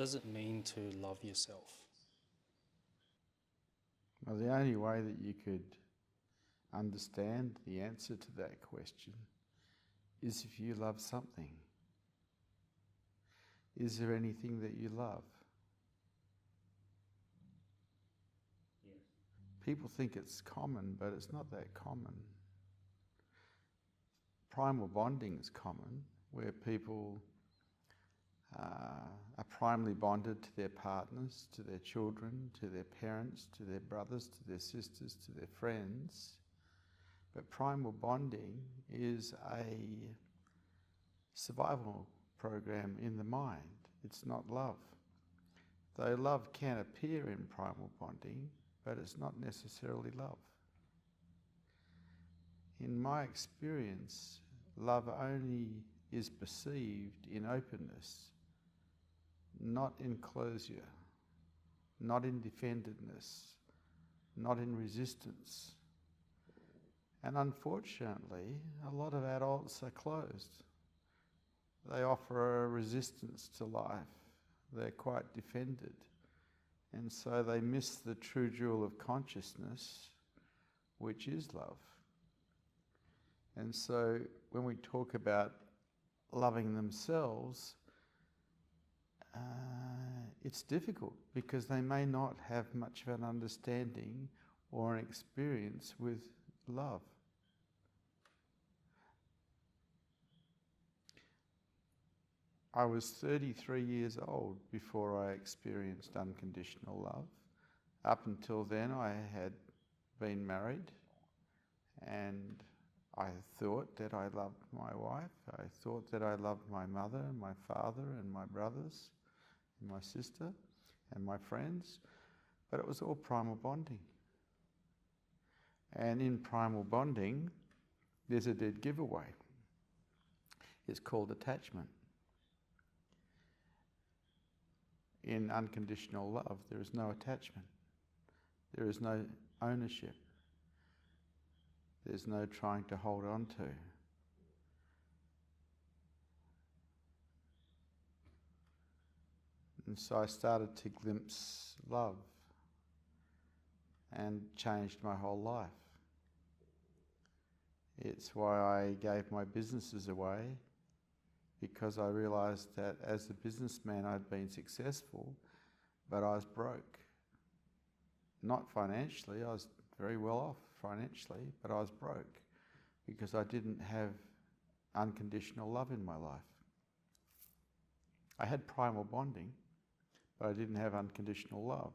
does it mean to love yourself? Well, the only way that you could understand the answer to that question is if you love something. Is there anything that you love? Yes. People think it's common, but it's not that common. Primal bonding is common, where people are primarily bonded to their partners, to their children, to their parents, to their brothers, to their sisters, to their friends. But primal bonding is a survival program in the mind. It's not love. Though love can appear in primal bonding, but it's not necessarily love. In my experience, love only is perceived in openness, not in closure, not in defendedness, not in resistance. And unfortunately, a lot of adults are closed. They offer a resistance to life. They're quite defended. And so they miss the true jewel of consciousness, which is love. And so when we talk about loving themselves, it's difficult because they may not have much of an understanding or an experience with love. I was 33 years old before I experienced unconditional love. Up until then I had been married and I thought that I loved my wife. I thought that I loved my mother and my father and my brothers and my sister and my friends, but it was all primal bonding. And in primal bonding, there's a dead giveaway. It's called attachment. In unconditional love, there is no attachment. There is no ownership. There's no trying to hold on to. And so I started to glimpse love and changed my whole life. It's why I gave my businesses away, because I realized that as a businessman I'd been successful, but I was broke. Not financially, I was very well off financially, but I was broke because I didn't have unconditional love in my life. I had primal bonding, but I didn't have unconditional love.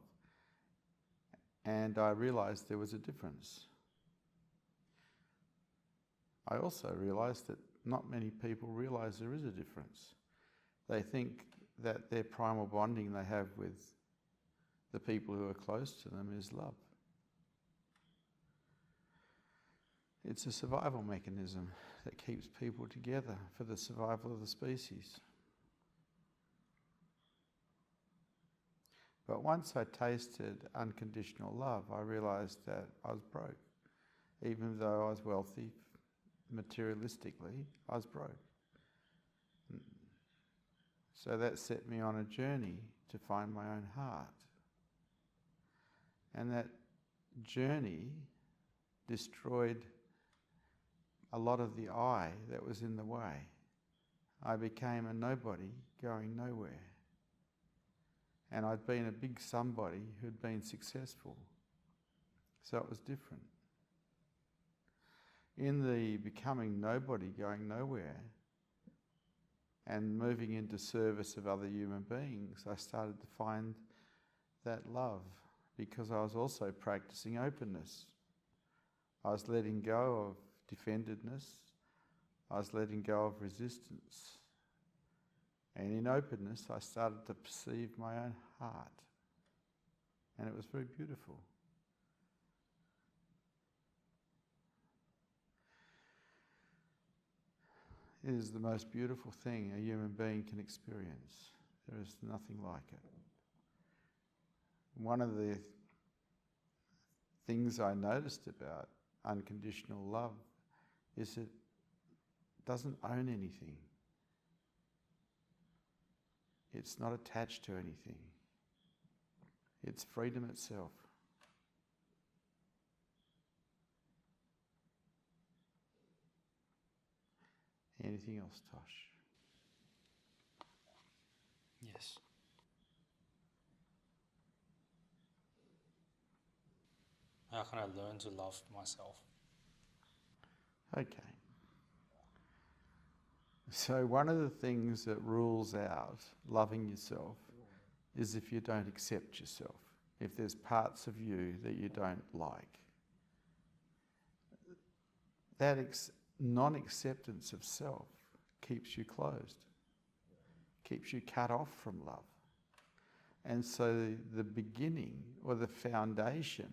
And I realized there was a difference. I also realized that not many people realize there is a difference. They think that their primal bonding they have with the people who are close to them is love. It's a survival mechanism that keeps people together for the survival of the species. But once I tasted unconditional love, I realized that I was broke. Even though I was wealthy, materialistically, I was broke. So that set me on a journey to find my own heart. And that journey destroyed a lot of the I that was in the way. I became a nobody going nowhere. And I'd been a big somebody who'd been successful. So it was different. In the becoming nobody going nowhere and moving into service of other human beings, I started to find that love, because I was also practicing openness. I was letting go of defendedness. I was letting go of resistance. And in openness, I started to perceive my own heart. And it was very beautiful. It is the most beautiful thing a human being can experience. There is nothing like it. One of the things I noticed about unconditional love is it doesn't own anything. It's not attached to anything. It's freedom itself. Anything else, Tosh? Yes. How can I learn to love myself? Okay. So one of the things that rules out loving yourself is if you don't accept yourself, if there's parts of you that you don't like. That non-acceptance of self keeps you closed, keeps you cut off from love. And so the beginning or the foundation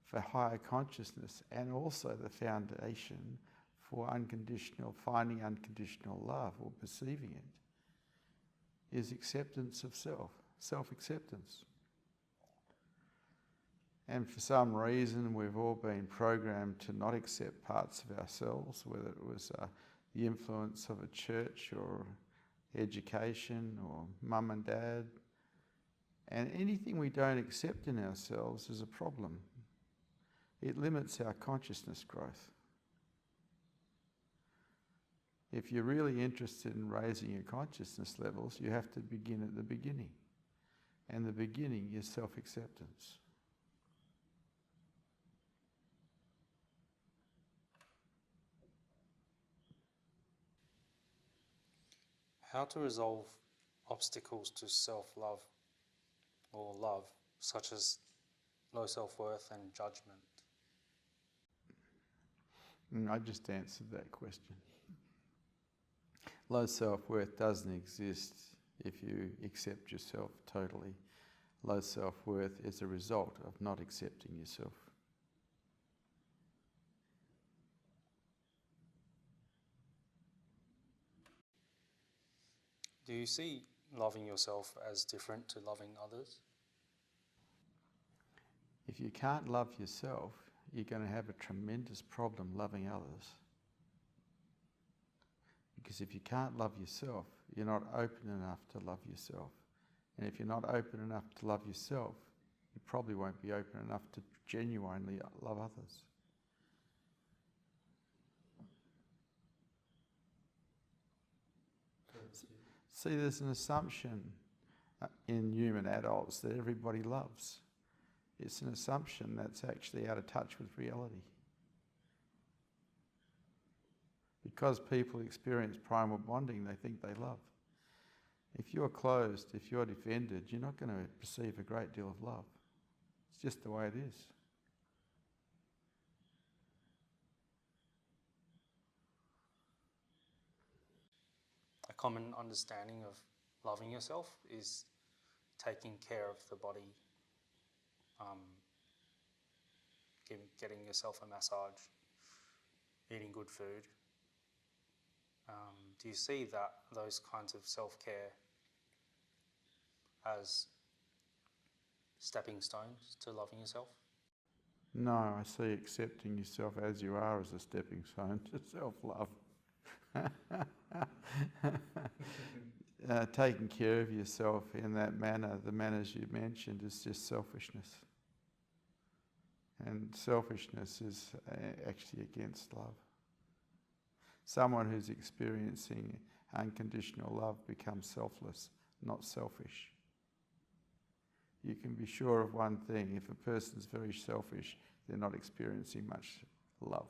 for higher consciousness, and also the foundation for finding unconditional love or perceiving it, is acceptance of self, self-acceptance. And for some reason, we've all been programmed to not accept parts of ourselves, whether it was the influence of a church or education or mum and dad. And anything we don't accept in ourselves is a problem. It limits our consciousness growth. If you're really interested in raising your consciousness levels, you have to begin at the beginning. And the beginning is self-acceptance. How to resolve obstacles to self-love or love, such as low self-worth and judgment? I just answered that question. Low self-worth doesn't exist if you accept yourself totally. Low self-worth is a result of not accepting yourself. Do you see loving yourself as different to loving others? If you can't love yourself, you're going to have a tremendous problem loving others. Because if you can't love yourself, you're not open enough to love yourself. And if you're not open enough to love yourself, you probably won't be open enough to genuinely love others. See, there's an assumption in human adults that everybody loves. It's an assumption that's actually out of touch with reality. Because people experience primal bonding, they think they love. If you're closed, if you're defended, you're not going to perceive a great deal of love. It's just the way it is. A common understanding of loving yourself is taking care of the body, getting yourself a massage, eating good food. Do you see those kinds of self-care as stepping stones to loving yourself? No, I see accepting yourself as you are as a stepping stone to self-love. Taking care of yourself in that manner, the manners you mentioned, is just selfishness. And selfishness is actually against love. Someone who's experiencing unconditional love becomes selfless, not selfish. You can be sure of one thing: if a person's very selfish, they're not experiencing much love.